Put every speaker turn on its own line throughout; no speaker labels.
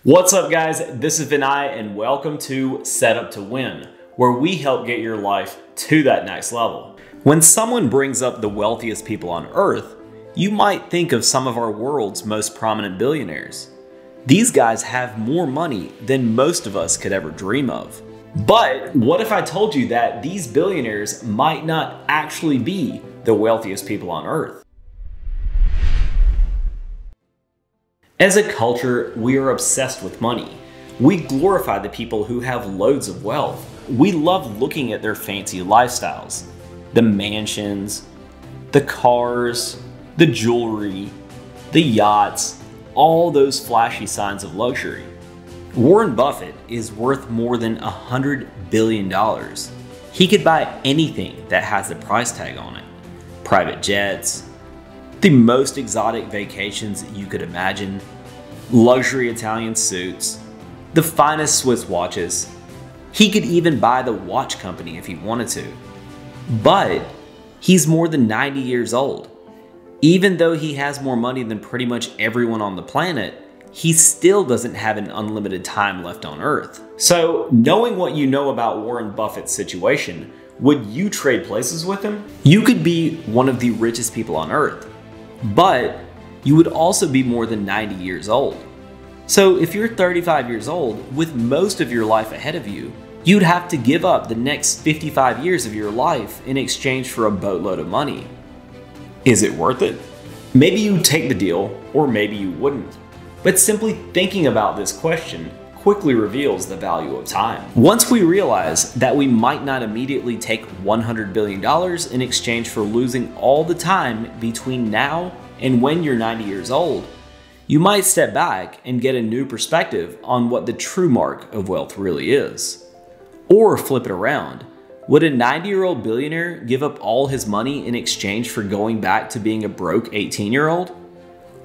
What's up, guys? This is Vinay and welcome to Set Up to Win, where we help get your life to that next level. When someone brings up the wealthiest people on earth, you might think of some of our world's most prominent billionaires. These guys have more money than most of us could ever dream of. But what if I told you that these billionaires might not actually be the wealthiest people on earth? As a culture, we are obsessed with money. We glorify the people who have loads of wealth. We love looking at their fancy lifestyles. The mansions, the cars, the jewelry, the yachts, all those flashy signs of luxury. Warren Buffett is worth more than $100 billion. He could buy anything that has a price tag on it. Private jets, the most exotic vacations you could imagine, luxury Italian suits, the finest Swiss watches. He could even buy the watch company if he wanted to. But he's more than 90 years old. Even though he has more money than pretty much everyone on the planet, he still doesn't have an unlimited time left on Earth. So, knowing what you know about Warren Buffett's situation, would you trade places with him? You could be one of the richest people on Earth, but you would also be more than 90 years old. So if you're 35 years old, with most of your life ahead of you, you'd have to give up the next 55 years of your life in exchange for a boatload of money. Is it worth it? Maybe you'd take the deal, or maybe you wouldn't. But simply thinking about this question quickly reveals the value of time. Once we realize that we might not immediately take $100 billion in exchange for losing all the time between now and when you're 90 years old, you might step back and get a new perspective on what the true mark of wealth really is. Or flip it around. Would a 90-year-old billionaire give up all his money in exchange for going back to being a broke 18-year-old?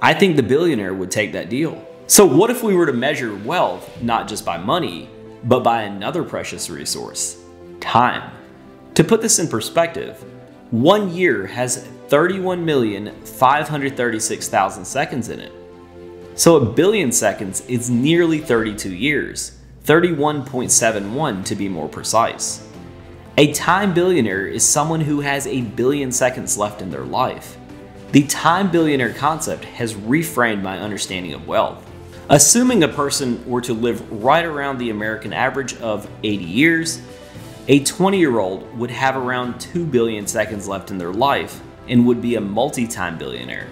I think the billionaire would take that deal. So what if we were to measure wealth not just by money, but by another precious resource, time? To put this in perspective, 1 year has 31,536,000 seconds in it. So a billion seconds is nearly 32 years, 31.71 to be more precise. A time billionaire is someone who has a billion seconds left in their life. The time billionaire concept has reframed my understanding of wealth. Assuming a person were to live right around the American average of 80 years, a 20-year-old would have around 2 billion seconds left in their life and would be a multi-time billionaire.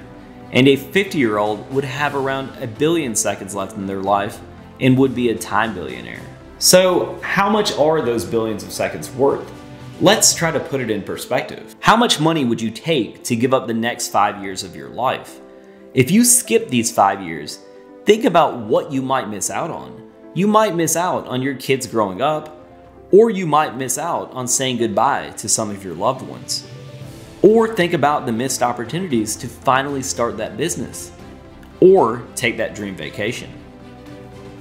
And a 50-year-old would have around a billion seconds left in their life and would be a time billionaire. So how much are those billions of seconds worth? Let's try to put it in perspective. How much money would you take to give up the next 5 years of your life? If you skip these 5 years, think about what you might miss out on. You might miss out on your kids growing up, or you might miss out on saying goodbye to some of your loved ones. Or think about the missed opportunities to finally start that business, or take that dream vacation.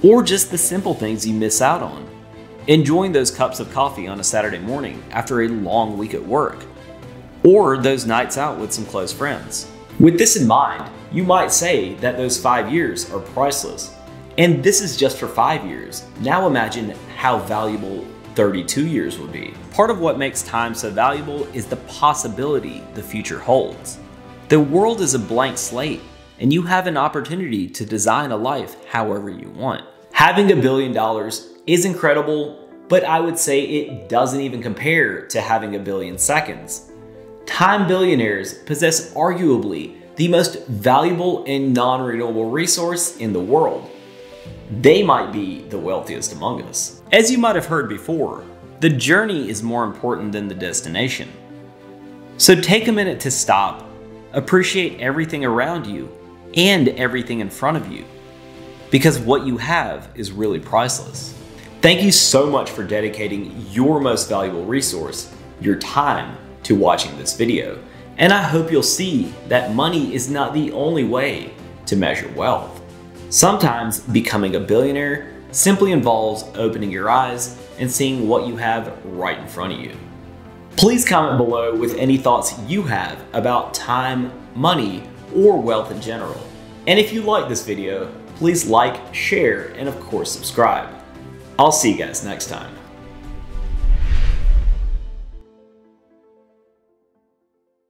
Or just the simple things you miss out on. Enjoying those cups of coffee on a Saturday morning after a long week at work, or those nights out with some close friends. With this in mind, you might say that those 5 years are priceless. And this is just for 5 years. Now imagine how valuable 32 years would be. Part of what makes time so valuable is the possibility the future holds. The world is a blank slate, and you have an opportunity to design a life however you want. Having $1 billion is incredible, but I would say it doesn't even compare to having a billion seconds. Time billionaires possess arguably the most valuable and non-renewable resource in the world. They might be the wealthiest among us. As you might have heard before, the journey is more important than the destination. So take a minute to stop, appreciate everything around you and everything in front of you, because what you have is really priceless. Thank you so much for dedicating your most valuable resource, your time, to watching this video. And I hope you'll see that money is not the only way to measure wealth. Sometimes becoming a billionaire simply involves opening your eyes and seeing what you have right in front of you. Please comment below with any thoughts you have about time, money, or wealth in general. And if you like this video, please like, share, and of course subscribe. I'll see you guys next time.